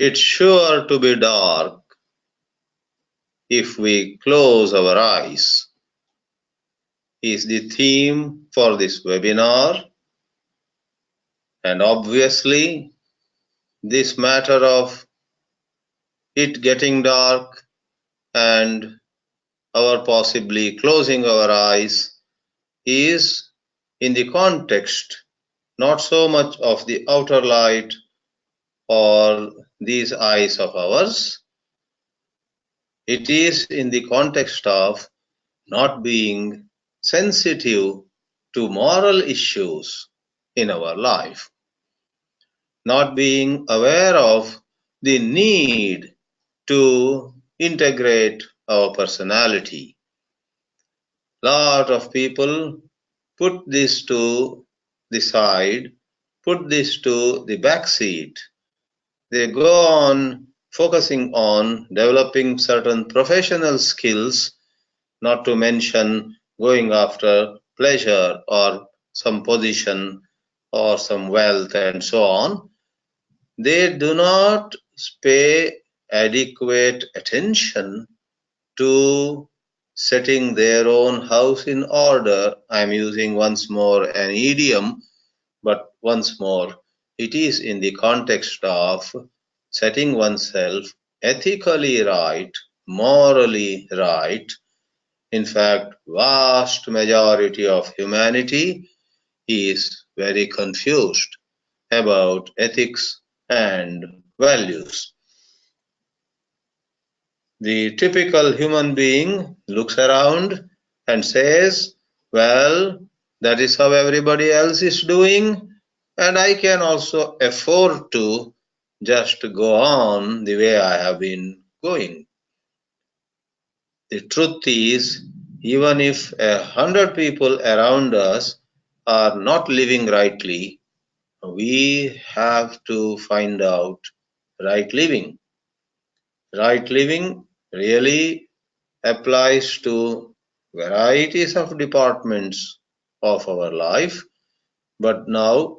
It's sure to be dark if we close our eyes, is the theme for this webinar. And obviously, this matter of it getting dark and our possibly closing our eyes is in the context not so much of the outer light or these eyes of ours. It is in the context of not being sensitive to moral issues in our life, not being aware of the need to integrate our personality. Lot of people put this to the side, put this to the back seat. They go on focusing on developing certain professional skills, not to mention going after pleasure or some position or some wealth and so on. They do not pay adequate attention to setting their own house in order. I am using once more an idiom, but once more, it is in the context of setting oneself ethically right, morally right. In fact, vast majority of humanity is very confused about ethics and values. The typical human being looks around and says, well, that is how everybody else is doing, and I can also afford to just go on the way I have been going. The truth is, even if 100 people around us are not living rightly, we have to find out right living. Right living really applies to varieties of departments of our life, but now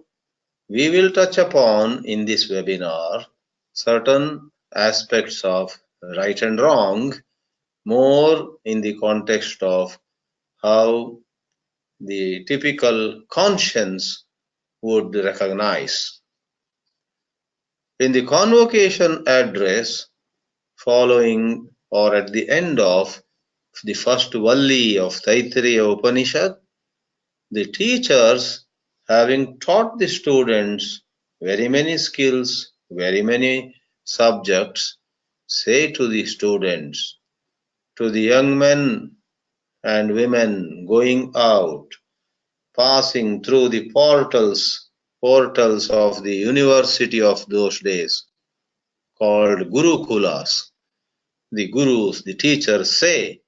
we will touch upon in this webinar certain aspects of right and wrong, more in the context of how the typical conscience would recognize. In the convocation address following or at the end of the first Valli of Taittiriya Upanishad, the teachers, having taught the students very many skills, very many subjects, say to the students, to the young men and women going out, passing through the portals of the university of those days, called Gurukulas. The gurus, the teachers say,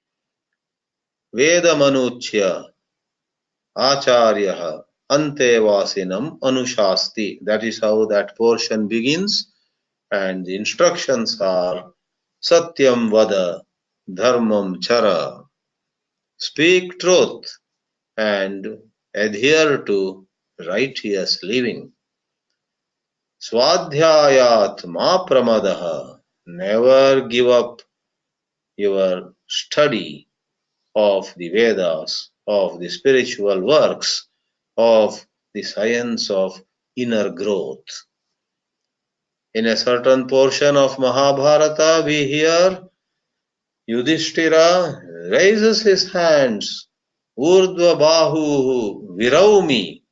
Veda Manuchya Acharyaha Antevasinam Anushasti. That is how that portion begins, and the instructions are Satyam Vada Dharmam Chara. Speak truth and adhere to righteous living. Swadhyayat ma pramadaha. Never give up your study of the Vedas, of the spiritual works, of the science of inner growth. In a certain portion of Mahabharata, we hear Yudhishthira raises his hands, Urdhva Bahu Viraumi.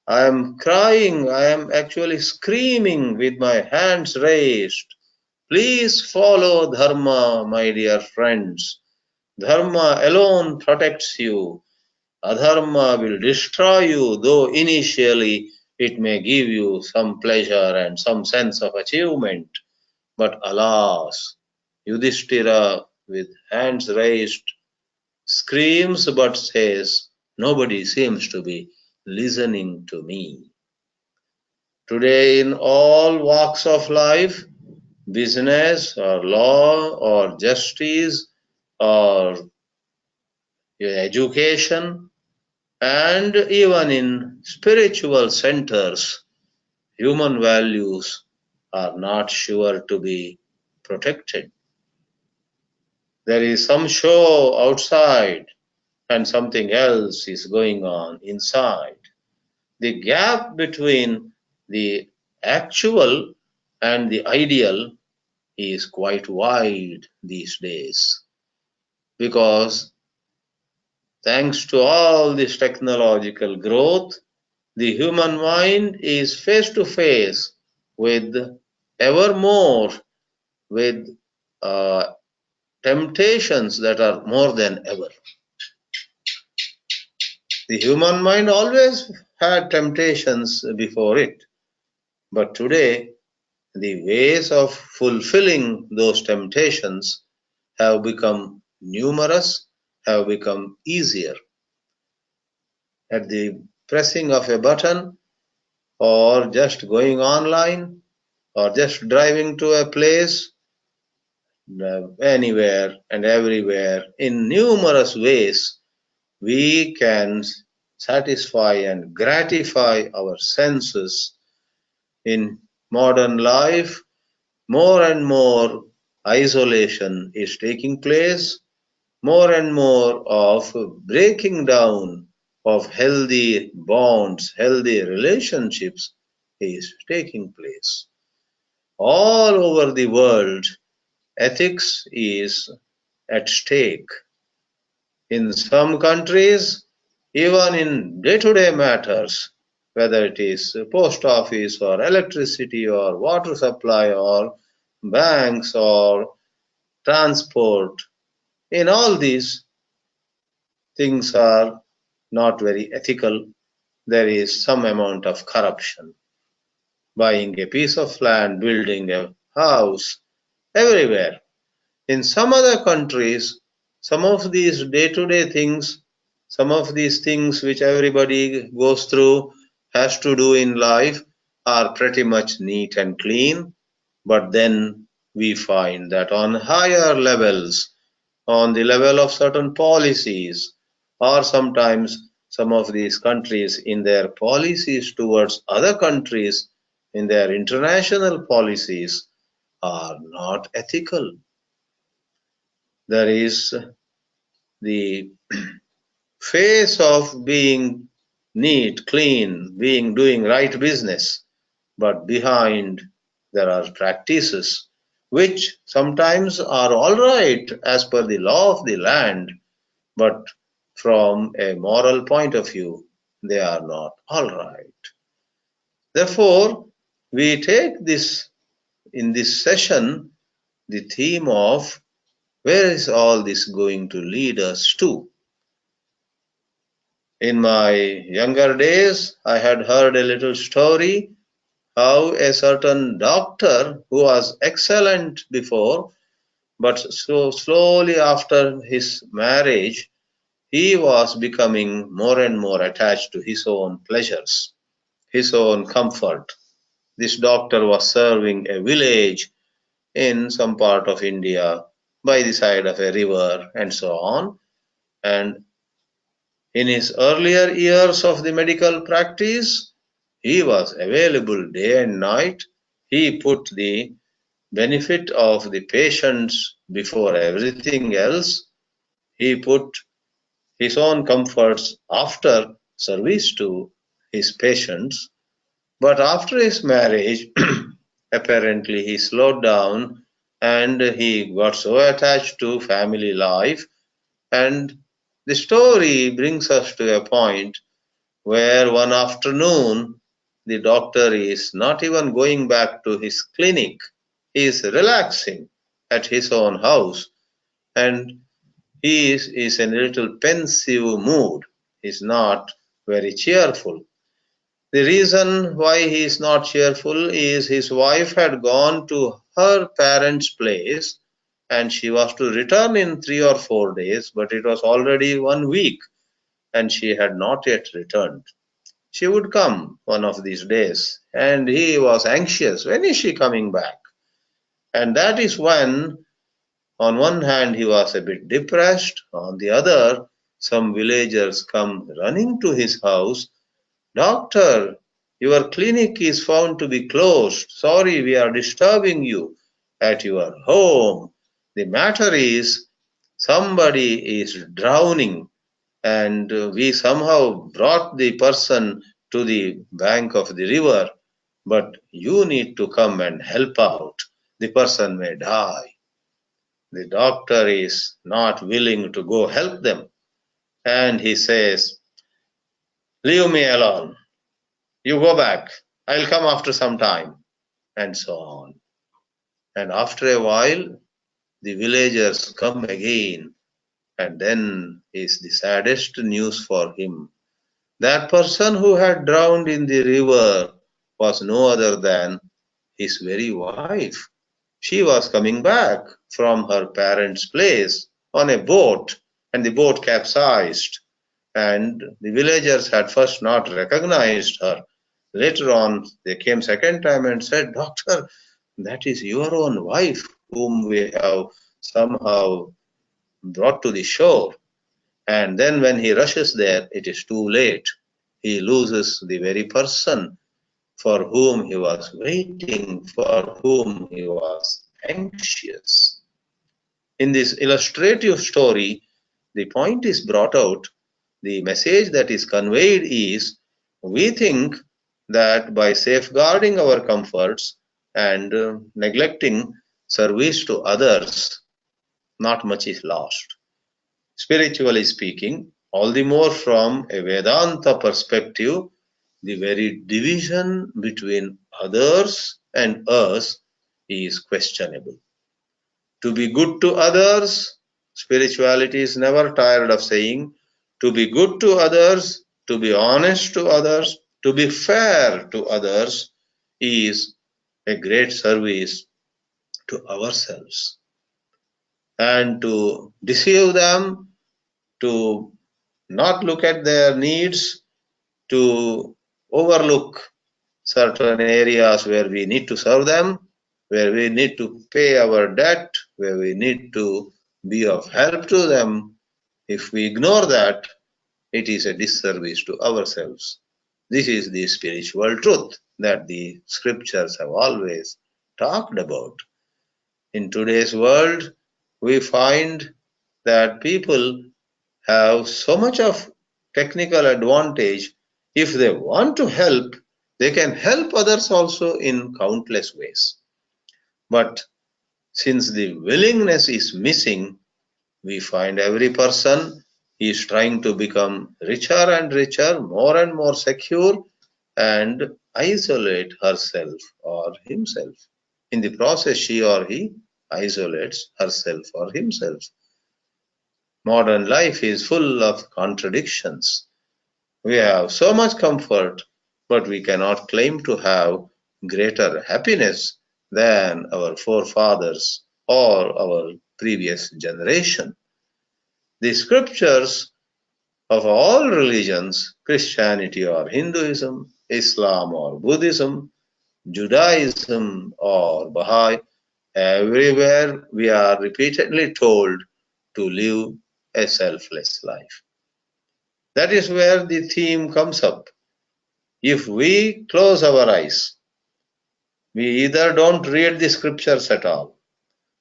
I am crying, I am actually screaming with my hands raised. Please follow Dharma, my dear friends. Dharma alone protects you. Adharma will destroy you, though initially it may give you some pleasure and some sense of achievement. But alas, Yudhishthira, with hands raised, screams but says, nobody seems to be listening to me. Today, in all walks of life, business or law or justice or education, and even in spiritual centers, human values are not sure to be protected. There is some show outside and something else is going on inside. The gap between the actual and the ideal is quite wide these days, because thanks to all this technological growth, the human mind is face to face with ever more with uh, temptations that are more than ever. The human mind always had temptations before it, but today the ways of fulfilling those temptations have become numerous, have become easier. At the pressing of a button, or just going online, or just driving to a place, anywhere and everywhere, in numerous ways, we can satisfy and gratify our senses. In modern life, more and more isolation is taking place, more and more of breaking down of healthy bonds, healthy relationships is taking place. All over the world, ethics is at stake. In some countries, even in day-to-day matters, whether it is post office or electricity or water supply or banks or transport, in all these things are not very ethical. There is some amount of corruption. Buying a piece of land, building a house, everywhere. In some other countries, some of these day-to-day things, some of these things which everybody goes through, has to do in life, are pretty much neat and clean. But then we find that on higher levels, on the level of certain policies, or sometimes some of these countries in their policies towards other countries, in their international policies, are not ethical. There is the face of being neat, clean, being doing right business, but behind there are practices which sometimes are all right as per the law of the land, but from a moral point of view, they are not all right. Therefore, we take this in this session the theme of where is all this going to lead us to? In my younger days, I had heard a little story how a certain doctor who was excellent before, but so slowly after his marriage, he was becoming more and more attached to his own pleasures, his own comfort. This doctor was serving a village in some part of India by the side of a river and so on. And in his earlier years of the medical practice, he was available day and night. He put the benefit of the patients before everything else. He put his own comforts after service to his patients. But after his marriage, apparently he slowed down and he got so attached to family life. And the story brings us to a point where one afternoon the doctor is not even going back to his clinic. He is relaxing at his own house, and he is in a little pensive mood. He is not very cheerful. The reason why he is not cheerful is his wife had gone to her parents' place and she was to return in 3 or 4 days, but it was already 1 week and she had not yet returned. She would come one of these days, and he was anxious. When is she coming back? And that is when, on one hand, he was a bit depressed, on the other, some villagers come running to his house. Doctor, Your clinic is found to be closed. Sorry, we are disturbing you at your home. The matter is, somebody is drowning, and we somehow brought the person to the bank of the river, but you need to come and help out. The person may die. The doctor is not willing to go help them, and he says, "Leave me alone. You go back. I'll come after some time," and so on. And after a while, the villagers come again, and then is the saddest news for him. That person who had drowned in the river was no other than his very wife. She was coming back from her parents' place on a boat, and the boat capsized. And the villagers had first not recognized her. Later on, they came second time and said, "Doctor, that is your own wife whom we have somehow brought to the shore." And then when he rushes there, it is too late. He loses the very person for whom he was waiting, for whom he was anxious. In this illustrative story, the point is brought out. The message that is conveyed is, we think that by safeguarding our comforts and neglecting service to others, not much is lost. Spiritually speaking, all the more from a Vedanta perspective, the very division between others and us is questionable. To be good to others, spirituality is never tired of saying, to be good to others, to be honest to others, to be fair to others is a great service to ourselves. And to deceive them, to not look at their needs, to overlook certain areas where we need to serve them, where we need to pay our debt, where we need to be of help to them. If we ignore that, it is a disservice to ourselves. This is the spiritual truth that the scriptures have always talked about. In today's world, we find that people have so much of technical advantage. If they want to help, they can help others also in countless ways. But since the willingness is missing, we find every person is trying to become richer and richer, more and more secure, and isolate herself or himself. In the process, she or he isolates herself or himself. Modern life is full of contradictions. We have so much comfort, but we cannot claim to have greater happiness than our forefathers or our previous generation. The scriptures of all religions, Christianity or Hinduism, Islam or Buddhism, Judaism or Baha'i, everywhere we are repeatedly told to live a selfless life. That is where the theme comes up. If we close our eyes, we either don't read the scriptures at all,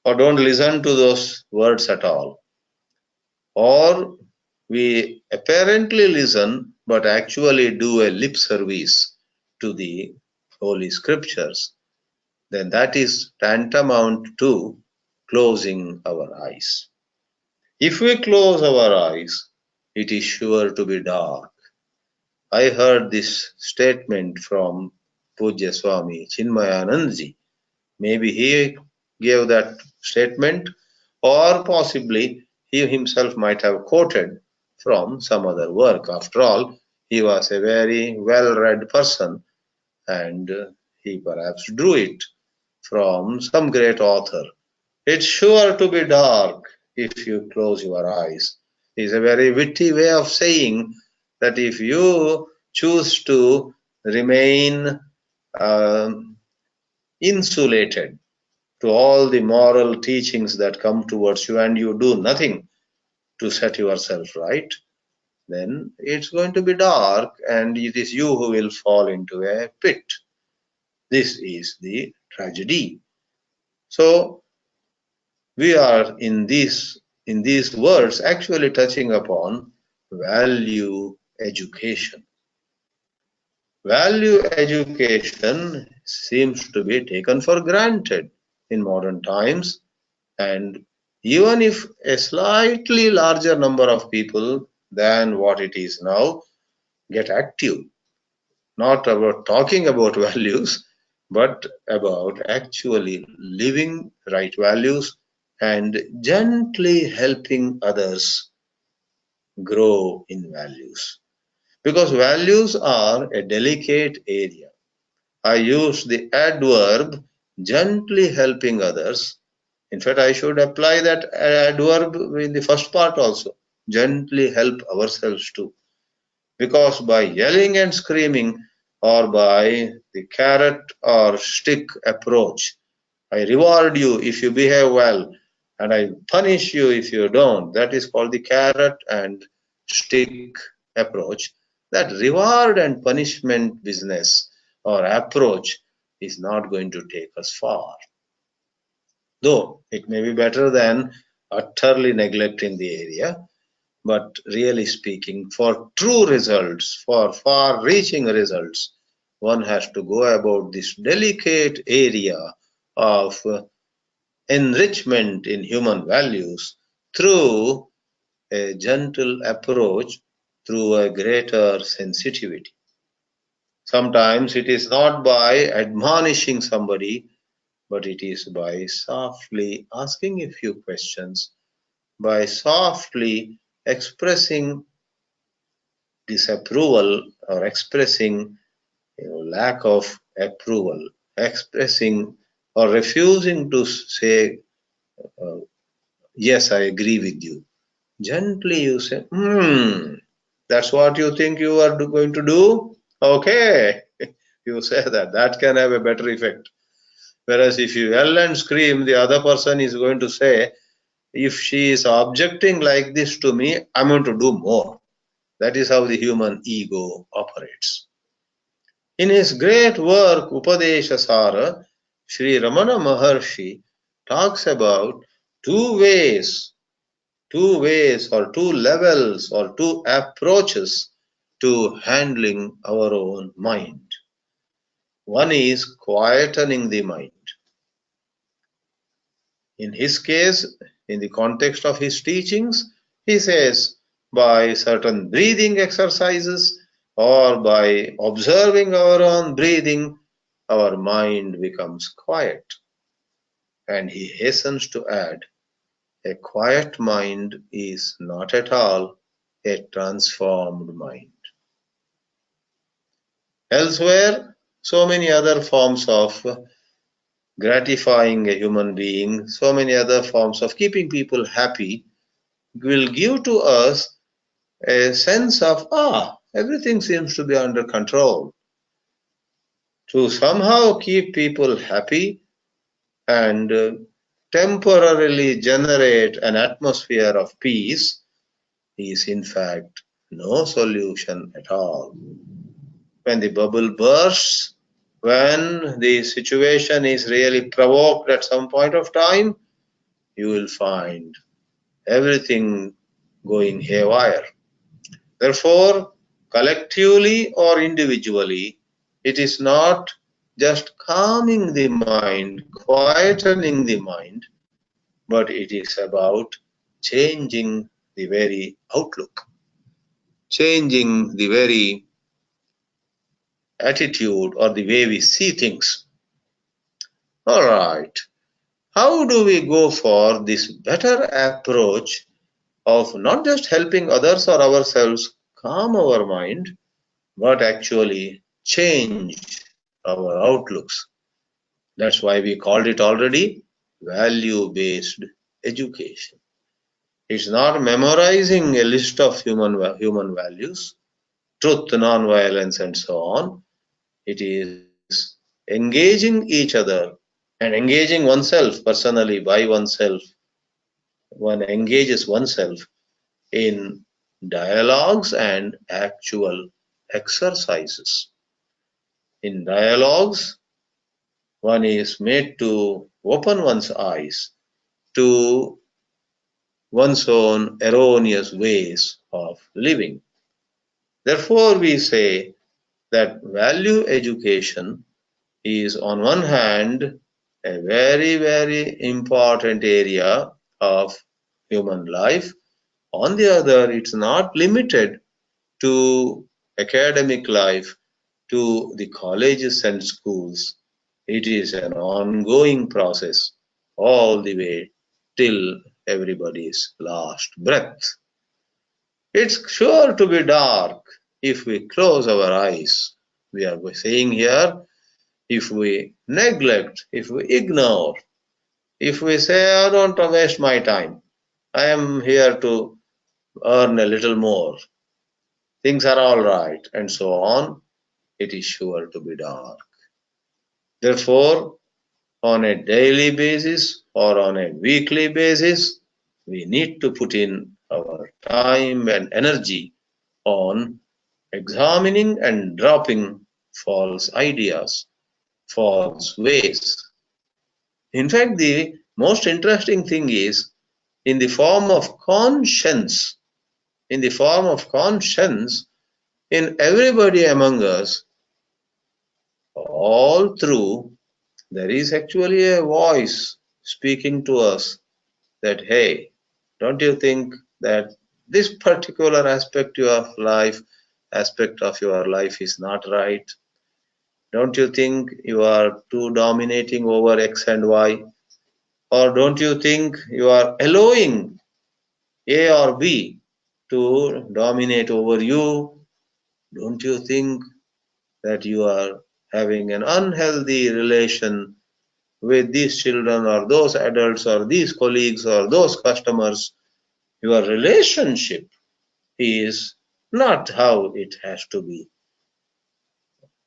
or don't listen to those words at all, or we apparently listen but actually do a lip service to the Holy Scriptures, then that is tantamount to closing our eyes. If we close our eyes, it is sure to be dark. I heard this statement from Pujya Swami Chinmayanandji. Maybe he gave that statement, or possibly he himself might have quoted from some other work. After all, he was a very well-read person, and he perhaps drew it from some great author. It's sure to be dark if you close your eyes. It's a very witty way of saying that if you choose to remain insulated to all the moral teachings that come towards you and you do nothing to set yourself right, then it's going to be dark and it is you who will fall into a pit. This is the tragedy. So we are in these words actually touching upon value education. Value education seems to be taken for granted in modern times, and even if a slightly larger number of people than what it is now get active, not about talking about values, but about actually living right values and gently helping others grow in values. Because values are a delicate area. I use the adverb gently helping others. In fact, I should apply that adverb in the first part also. Gently help ourselves too. Because by yelling and screaming, or by the carrot or stick approach, I reward you if you behave well, and I punish you if you don't. That is called the carrot and stick approach. That reward and punishment business or approach is not going to take us far. Though it may be better than utterly neglecting the area, but really speaking, for true results, for far reaching results, one has to go about this delicate area of enrichment in human values through a gentle approach, through a greater sensitivity. Sometimes it is not by admonishing somebody, but it is by softly asking a few questions, by softly expressing disapproval or expressing lack of approval, expressing or refusing to say, uh, yes, I agree with you. Gently you say, that's what you think you are going to do? Okay. You say that. That can have a better effect. Whereas if you yell and scream, the other person is going to say, if she is objecting like this to me, I'm going to do more. That is how the human ego operates. In his great work Upadeshasara, Sri Ramana Maharshi talks about two ways or two levels or two approaches to handling our own mind. One is quietening the mind. In his case, in the context of his teachings, he says by certain breathing exercises or by observing our own breathing, our mind becomes quiet. And he hastens to add, a quiet mind is not at all a transformed mind. Elsewhere, so many other forms of gratifying a human being, so many other forms of keeping people happy will give to us a sense of, everything seems to be under control. To somehow keep people happy and temporarily generate an atmosphere of peace is in fact no solution at all. When the bubble bursts, when the situation is really provoked at some point of time, you will find everything going haywire. Therefore, collectively or individually, it is not just calming the mind, quietening the mind, but it is about changing the very outlook, changing the very attitude or the way we see things. All right. How do we go for this better approach of not just helping others or ourselves calm our mind, but actually change our outlooks? That's why we called it already value-based education. It's not memorizing a list of human values, truth, non-violence, and so on. It is engaging each other and engaging oneself personally by oneself. One engages oneself in dialogues and actual exercises. In dialogues, one is made to open one's eyes to one's own erroneous ways of living. Therefore, we say that value education is, on one hand, a very, very important area of human life. On the other, it's not limited to academic life, to the colleges and schools. It is an ongoing process all the way till everybody's last breath. It's sure to be dark if we close our eyes. We are saying here, if we neglect, if we ignore, if we say, I don't waste my time, I am here to earn a little more, things are all right, and so on, it is sure to be dark. Therefore, on a daily basis or on a weekly basis, we need to put in our time and energy on examining and dropping false ideas, false ways. In fact, the most interesting thing is in the form of conscience, in the form of conscience, in everybody among us, all through, there is actually a voice speaking to us that, hey, don't you think that this particular aspect of your life is not right? Don't you think you are too dominating over X and Y? Or don't you think you are allowing A or B to dominate over you? Don't you think that you are having an unhealthy relation with these children or those adults or these colleagues or those customers? Your relationship is not how it has to be.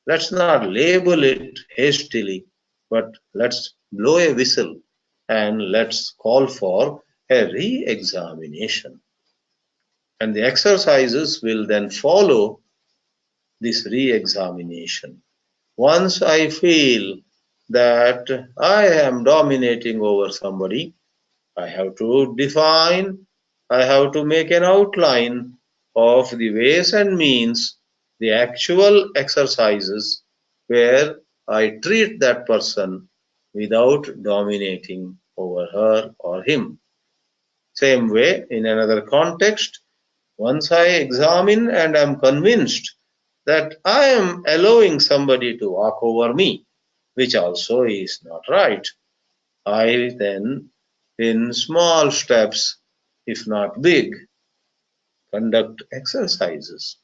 Let's not label it hastily, but let's blow a whistle and let's call for a re-examination. And the exercises will then follow this re-examination. Once I feel that I am dominating over somebody, I have to define, I have to make an outline of the ways and means, the actual exercises where I treat that person without dominating over her or him. Same way, in another context, once I examine and am convinced that I am allowing somebody to walk over me, which also is not right, I then, in small steps, if not big, conduct exercises.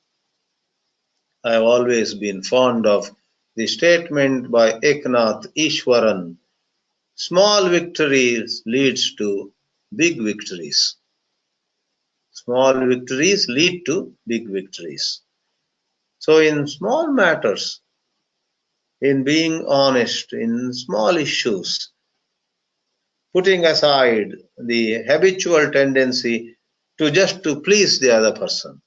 I have always been fond of the statement by Eknath Ishwaran, small victories leads to big victories. Small victories lead to big victories. So in small matters, in being honest, in small issues, putting aside the habitual tendency to just to please the other person.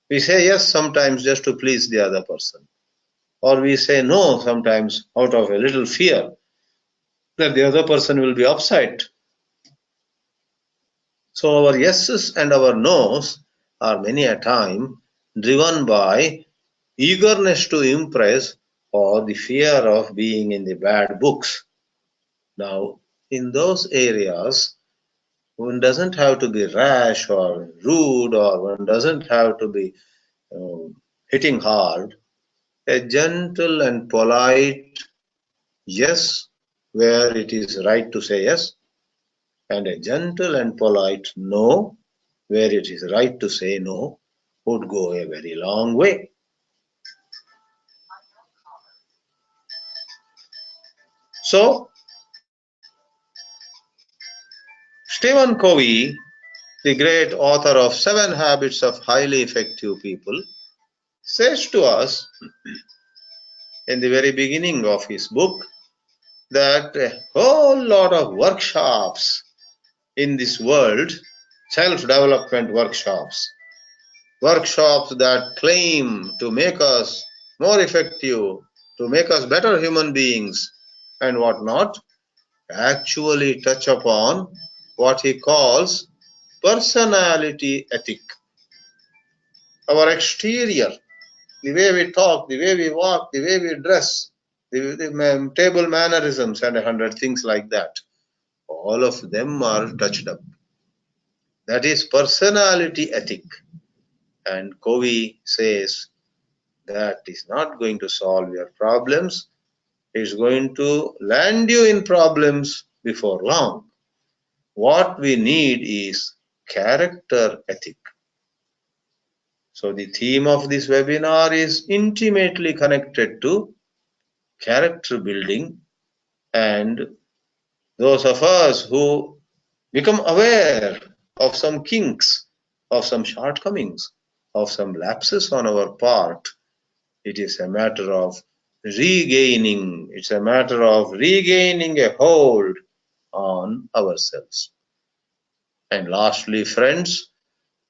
We say yes sometimes just to please the other person, or we say no sometimes out of a little fear that the other person will be upset. So our yeses and our nos are many a time driven by eagerness to impress or the fear of being in the bad books. Now, in those areas, one doesn't have to be rash or rude, or one doesn't have to be hitting hard. A gentle and polite yes, where it is right to say yes, and a gentle and polite no, where it is right to say no, would go a very long way. So, Stephen Covey, the great author of 7 Habits of Highly Effective People, says to us in the very beginning of his book that a whole lot of workshops in this world, self-development workshops, workshops that claim to make us more effective, to make us better human beings, and whatnot, actually touch upon what he calls personality ethic. Our exterior, the way we talk, the way we walk, the way we dress, the table mannerisms, and 100 things like that. All of them are touched up. That is personality ethic. And Covey says that is not going to solve your problems. It's going to land you in problems before long. What we need is character ethic. So the theme of this webinar is intimately connected to character building, and those of us who become aware of some kinks, of some shortcomings, of some lapses on our part, it is a matter of regaining, it's a matter of regaining a hold on ourselves. And lastly, friends,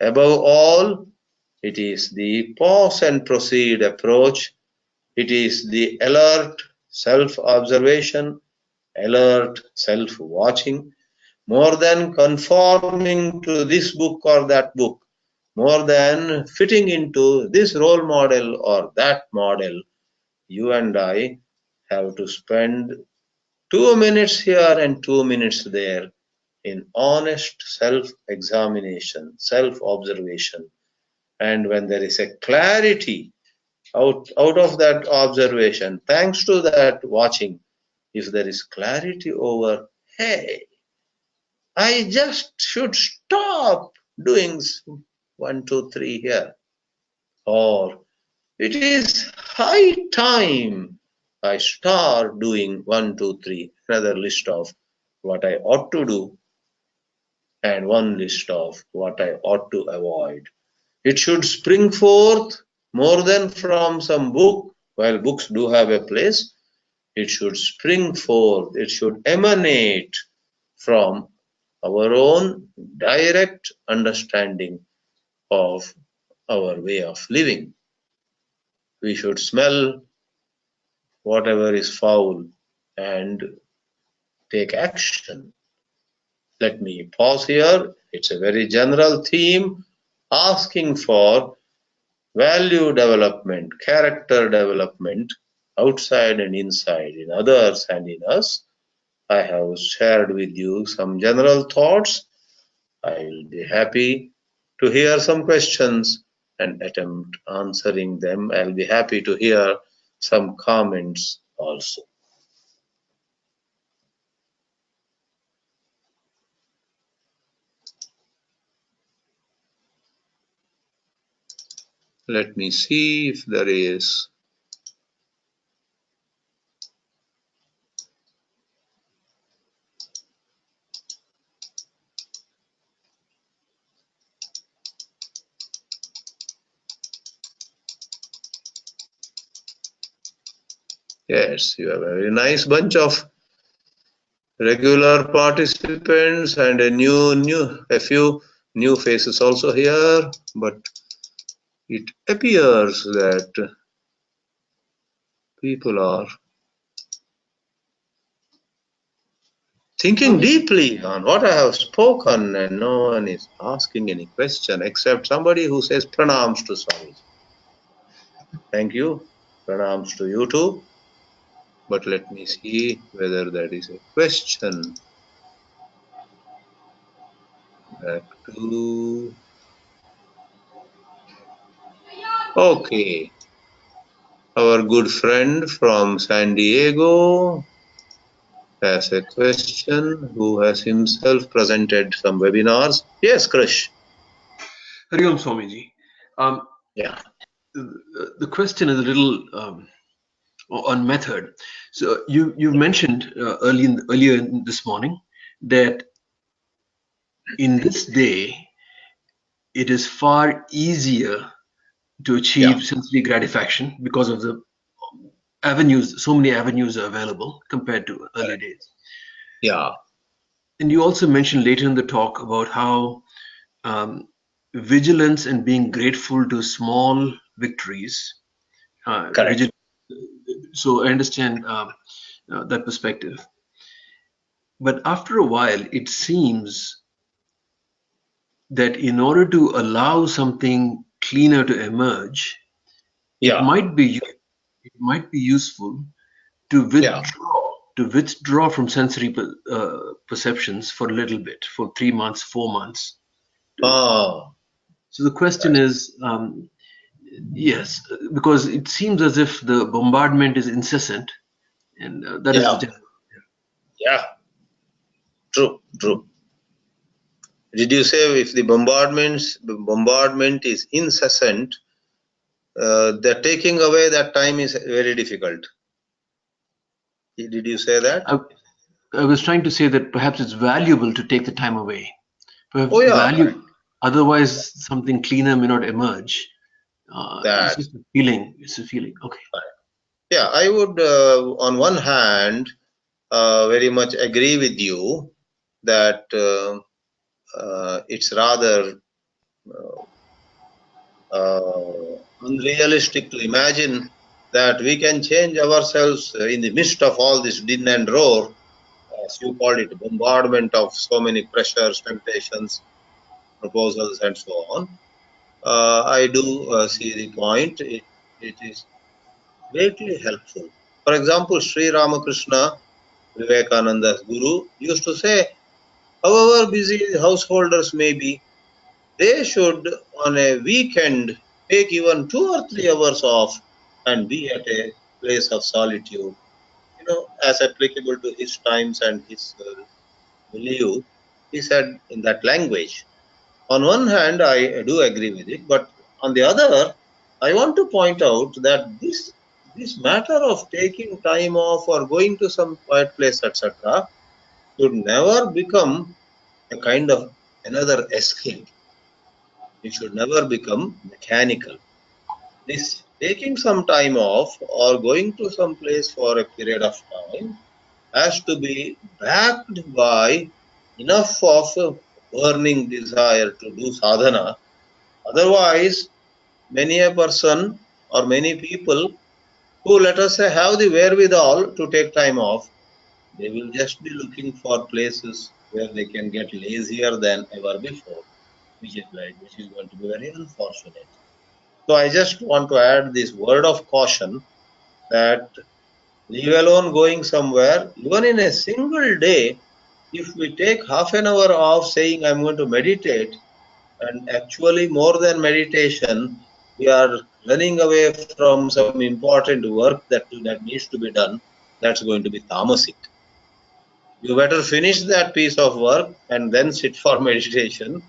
above all, it is the pause and proceed approach. It is the alert self-observation, alert self-watching, more than conforming to this book or that book, more than fitting into this role model or that model. You and I have to spend 2 minutes here and 2 minutes there in honest self-examination, self-observation. And when there is a clarity out of that observation, thanks to that watching, if there is clarity over, hey, I just should stop doing 1, 2, 3 here, or it is high time I start doing 1, 2, 3, another list of what I ought to do and one list of what I ought to avoid. It should spring forth more than from some book. While books do have a place, it should spring forth, it should emanate from our own direct understanding of our way of living. We should smell whatever is foul and take action. Let me pause here. It's a very general theme asking for value development, character development outside and inside, in others and in us. I have shared with you some general thoughts. I will be happy to hear some questions and attempt answering them. I'll be happy to hear some comments also. Let me see if there is. Yes, you have a very nice bunch of regular participants and a few new faces also here, but it appears that people are thinking deeply on what I have spoken, and no one is asking any question except somebody who says pranams to Swami. Thank you. Pranams to you too. But let me see whether that is a question. Back to. Okay. Our good friend from San Diego has a question, who has himself presented some webinars. Yes, Krish. Hari Om Swamiji. Yeah. The question is a little on method. So you mentioned earlier this morning that in this day it is far easier to achieve sensory gratification because of the avenues. So many avenues are available compared to earlier days. Yeah. And you also mentioned later in the talk about how vigilance and being grateful to small victories. Correct. So I understand that perspective. But after a while, it seems that in order to allow something cleaner to emerge, it Yeah. might be useful to Yeah. withdraw from sensory perceptions for a little bit, for 3 months, 4 months. Ah, So the question is, yes, because it seems as if the bombardment is incessant, and that is the yeah. general. Yeah. True. True. Did you say if the bombardment is incessant, the taking away that time is very difficult? Did you say that? I was trying to say that perhaps it's valuable to take the time away. Perhaps Oh yeah, correct. otherwise something cleaner may not emerge. It's That. just a feeling. It's a feeling. Okay. Yeah, I would, on one hand, very much agree with you that it's rather unrealistic to imagine that we can change ourselves in the midst of all this din and roar, as you called it, bombardment of so many pressures, temptations, proposals, and so on. I do see the point. It is greatly helpful. For example, Sri Ramakrishna, Vivekananda's guru, used to say, however busy householders may be, they should, on a weekend, take even 2 or 3 hours off and be at a place of solitude, as applicable to his times and his milieu. He said in that language. On one hand, I do agree with it, but on the other, I want to point out that this matter of taking time off or going to some quiet place, etc., should never become a kind of another escape. It should never become mechanical. This taking some time off or going to some place for a period of time has to be backed by enough of a burning desire to do sadhana. Otherwise, many a person or many people who, let us say, have the wherewithal to take time off, they will just be looking for places where they can get lazier than ever before, which is going to be very unfortunate. So I just want to add this word of caution that leave alone going somewhere, even in a single day, if we take half an hour off saying I'm going to meditate, and actually more than meditation, we are running away from some important work that needs to be done, that's going to be tamasic. You better finish that piece of work and then sit for meditation,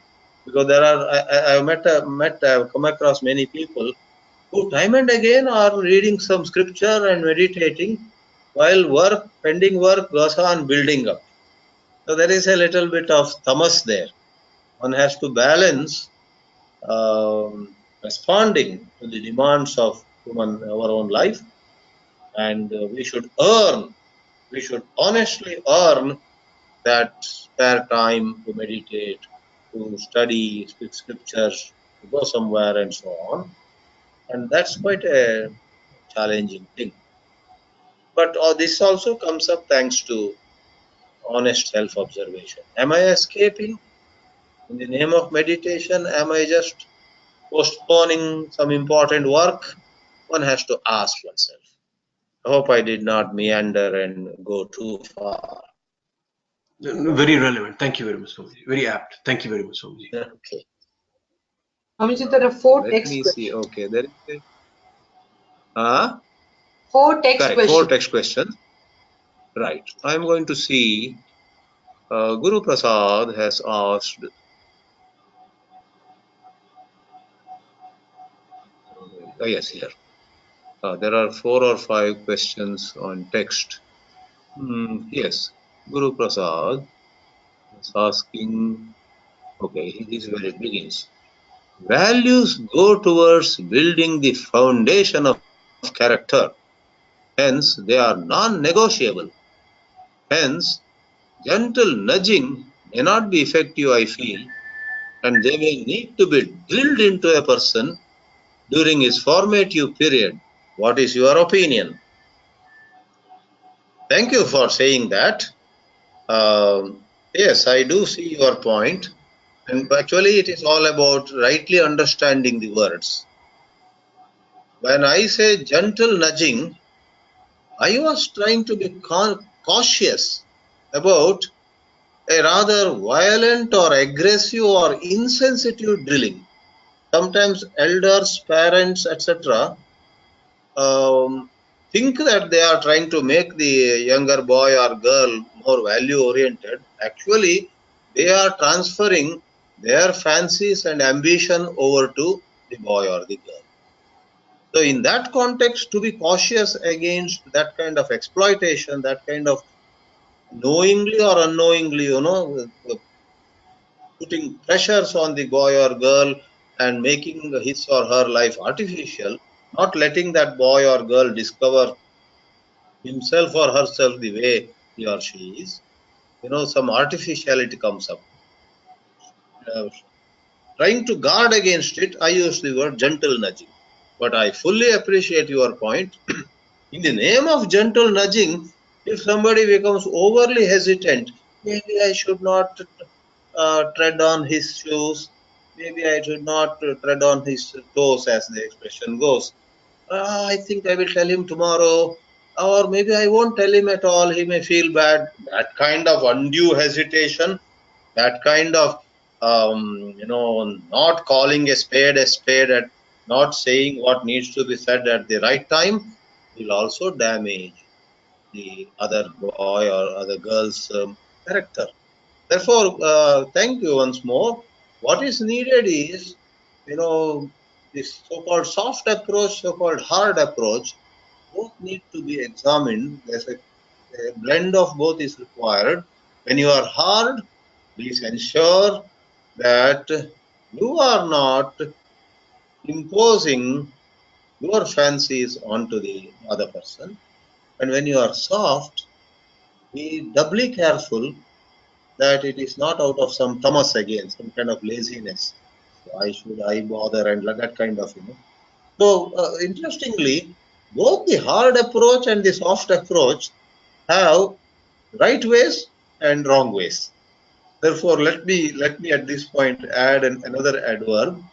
because there are I've come across many people who time and again are reading some scripture and meditating while pending work goes on building up. So there is a little bit of tamas there. One has to balance responding to the demands of our own life, and we should honestly earn that spare time to meditate, to study scriptures, to go somewhere and so on. And that's quite a challenging thing. But this also comes up thanks to honest self-observation. Am I escaping in the name of meditation? Am I just postponing some important work? One has to ask oneself. I hope I did not meander and go too far. Very relevant. Thank you very much, Swamiji. Very apt. Thank you very much, Swamiji. Okay. Swamiji, there are four Let text me see. questions. Okay, there is a, Four text correct. 4 questions. text questions. Right. I'm going to see. Guru Prasad has asked. Yes, here. There are 4 or 5 questions on text. Yes, Guru Prasad is asking. Okay, this is where it begins. Values go towards building the foundation of character. Hence, they are non-negotiable. Hence, gentle nudging may not be effective, I feel, and they may need to be drilled into a person during his formative period. What is your opinion? Thank you for saying that. Yes, I do see your point. And actually, it is all about rightly understanding the words. When I say gentle nudging, I was trying to be cautious about a rather violent or aggressive or insensitive drilling. Sometimes elders, parents, etc., think that they are trying to make the younger boy or girl more value oriented. Actually, they are transferring their fancies and ambition over to the boy or the girl. So in that context, to be cautious against that kind of exploitation, that kind of knowingly or unknowingly, putting pressures on the boy or girl and making his or her life artificial, not letting that boy or girl discover himself or herself the way he or she is, some artificiality comes up. Uh, Trying to guard against it, I use the word gentle nudging. But I fully appreciate your point. In the name of gentle nudging, if somebody becomes overly hesitant, maybe I should not tread on his shoes, maybe I should not tread on his toes, as the expression goes. I think I will tell him tomorrow, or maybe I won't tell him at all, he may feel bad. That kind of undue hesitation, that kind of not calling a spade and not saying what needs to be said at the right time will also damage the other boy or other girl's character. Therefore, thank you once more. What is needed is, this so-called soft approach, so-called hard approach, both need to be examined. There's a blend of both is required. When you are hard, please ensure that you are not imposing your fancies onto the other person. And when you are soft, be doubly careful that it is not out of some tamas again, some kind of laziness. Why should I bother and that kind of. So interestingly, both the hard approach and the soft approach have right ways and wrong ways. Therefore, let me at this point add another adverb: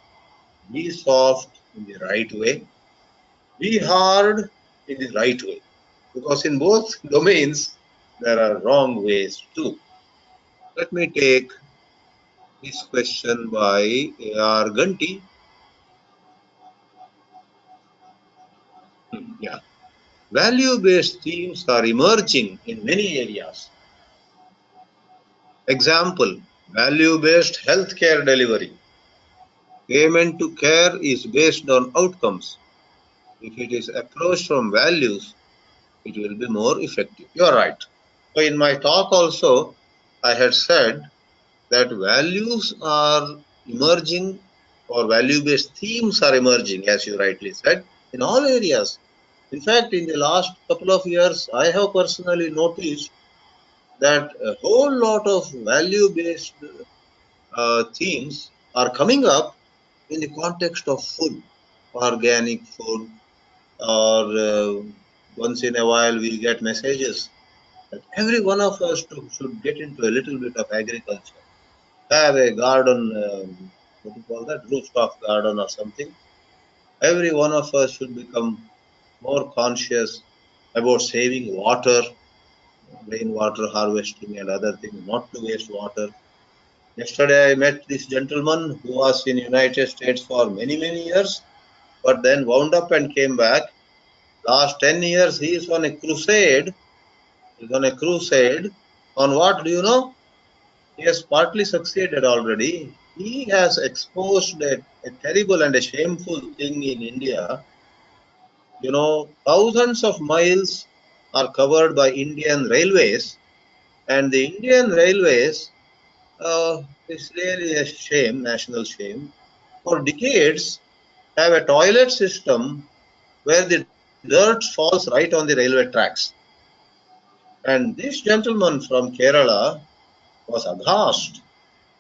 be soft in the right way, be hard in the right way, because in both domains there are wrong ways too. Let me take this question by A.R. Ganti. Yeah. Value-based themes are emerging in many areas. Example, value-based healthcare delivery. Payment to care is based on outcomes. If it is approached from values, it will be more effective. You are right. So in my talk also, I had said that values are emerging, or value-based themes are emerging, as you rightly said, in all areas. In fact, in the last couple of years, I have personally noticed that a whole lot of value-based themes are coming up in the context of food, organic food, or once in a while we get messages that every one of us should get into a little bit of agriculture, have a garden, what do you call that, rooftop garden or something. Every one of us should become more conscious about saving water, rainwater harvesting and other things, not to waste water. Yesterday I met this gentleman who was in United States for many, many years, but then wound up and came back. Last 10 years he is on a crusade. He's on a crusade on what, do you know? He has partly succeeded already. He has exposed a terrible and a shameful thing in India. Thousands of miles are covered by Indian railways, and the Indian railways is really a shame, national shame. For decades, have a toilet system where the dirt falls right on the railway tracks. And this gentleman from Kerala was aghast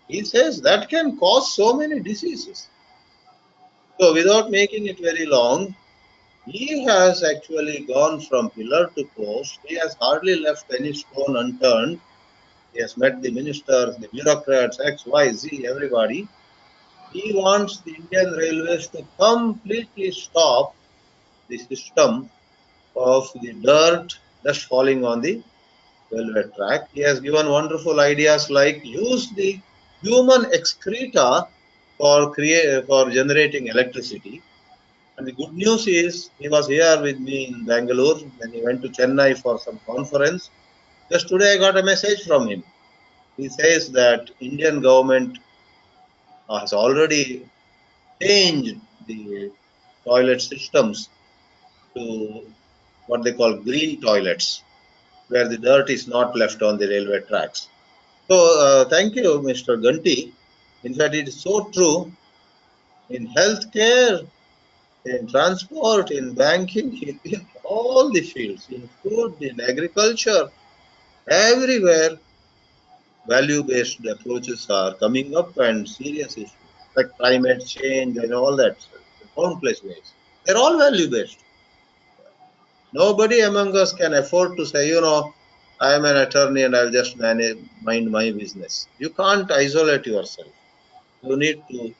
He says that can cause so many diseases. So without making it very long, he has actually gone from pillar to post. He has hardly left any stone unturned. He has met the ministers, the bureaucrats, X, Y, Z, everybody. He wants the Indian Railways to completely stop the system of the dirt just falling on the railway track. He has given wonderful ideas like use the human excreta for generating electricity. And the good news is he was here with me in Bangalore when he went to Chennai for some conference. Just today I got a message from him. He says that Indian government has already changed the toilet systems to what they call green toilets, where the dirt is not left on the railway tracks. So, thank you, Mr. Ganti. In fact, it is so true in healthcare, in transport, in banking, in all the fields, in food, in agriculture, everywhere, value-based approaches are coming up and serious issues like climate change and all that, countless ways. They're all value-based. Nobody among us can afford to say, I am an attorney and I'll just mind my business. You can't isolate yourself. You need to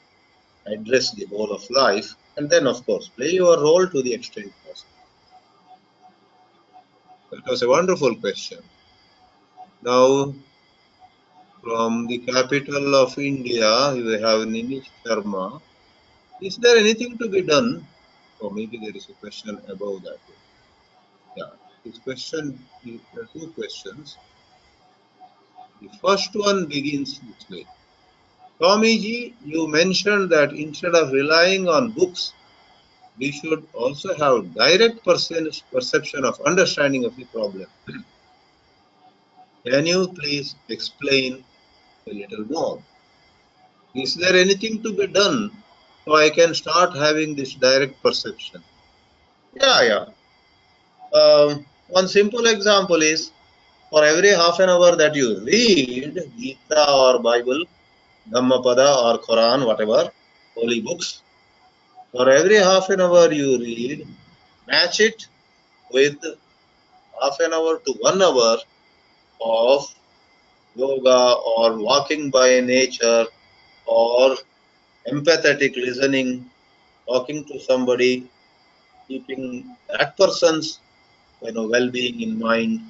address the whole of life and then, of course, play your role to the extent possible. That was a wonderful question. Now, from the capital of India, we have Ninish Sharma. Is there anything to be done? Or maybe there is a question above that. Yeah, this question, there are two questions. The first one begins this way. Swamiji, you mentioned that instead of relying on books, we should also have direct perception of understanding of the problem. Can you please explain a little more? Is there anything to be done so I can start having this direct perception? Yeah. One simple example is for every half an hour that you read Gita or Bible, Dhammapada or Quran, whatever, holy books, for every half an hour you read, match it with half an hour to 1 hour of yoga or walking by nature or empathetic listening, talking to somebody, keeping that person's well-being in mind,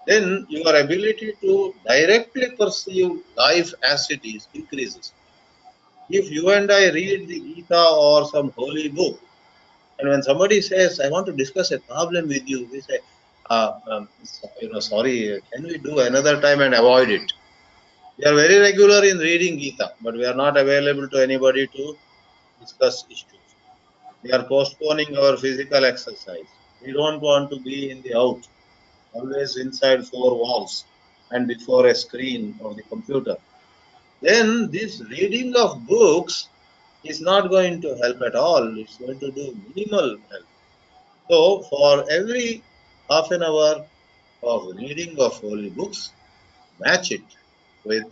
then your ability to directly perceive life as it is increases. If you and I read the Gita or some holy book, and when somebody says, I want to discuss a problem with you, we say, sorry, can we do another time and avoid it? We are very regular in reading Gita, but we are not available to anybody to discuss issues. We are postponing our physical exercise. We don't want to be in the out, always inside four walls and before a screen of the computer. Then this reading of books is not going to help at all. It's going to do minimal help. So for every half an hour of reading of holy books, match it with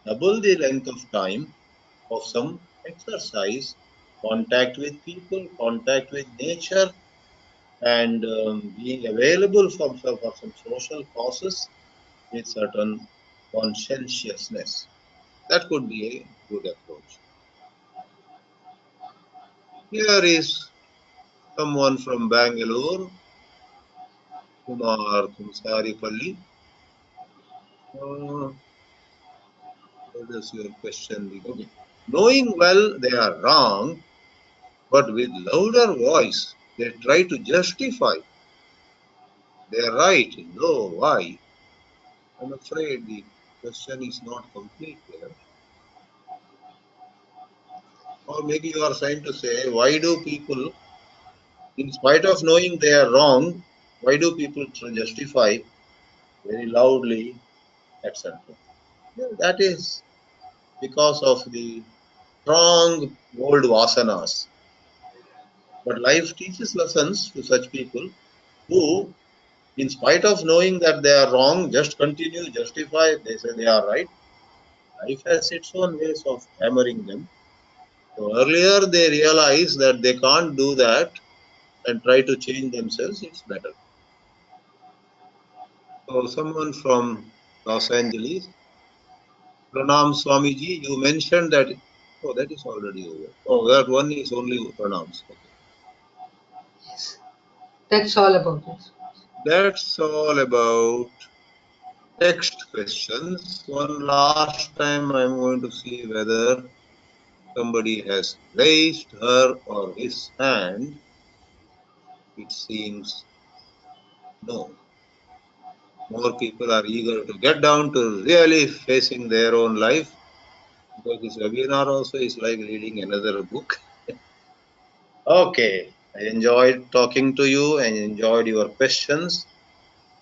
double the length of time of some exercise, contact with people, contact with nature, and being available for some social causes with certain conscientiousness. That could be a good approach. Here is someone from Bangalore, Kumar Kumsaripalli. What is your question? Okay. Knowing well they are wrong, but with louder voice, they try to justify they are right. No, why? I'm afraid the question is not complete here. Or maybe you are trying to say, why do people, in spite of knowing they are wrong, why do people justify very loudly, etc.? That is because of the strong old vasanas. But life teaches lessons to such people who, in spite of knowing that they are wrong, just continue, justify, they say they are right. Life has its own ways of hammering them. So earlier they realize that they can't do that and try to change themselves, it's better. So someone from Los Angeles, Pranam Swamiji, you mentioned that, oh, that is already over. Oh, that one is only pronouns. Okay. Yes. That's all about it. That's all about text questions. One last time I'm going to see whether somebody has raised her or his hand. It seems no. More people are eager to get down to really facing their own life, because this webinar also is like reading another book. Okay, I enjoyed talking to you and enjoyed your questions.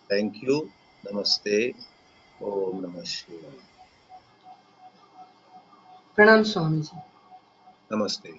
Thank you. Namaste. Om Namah Shivaya. Pranam Swamiji. Namaste.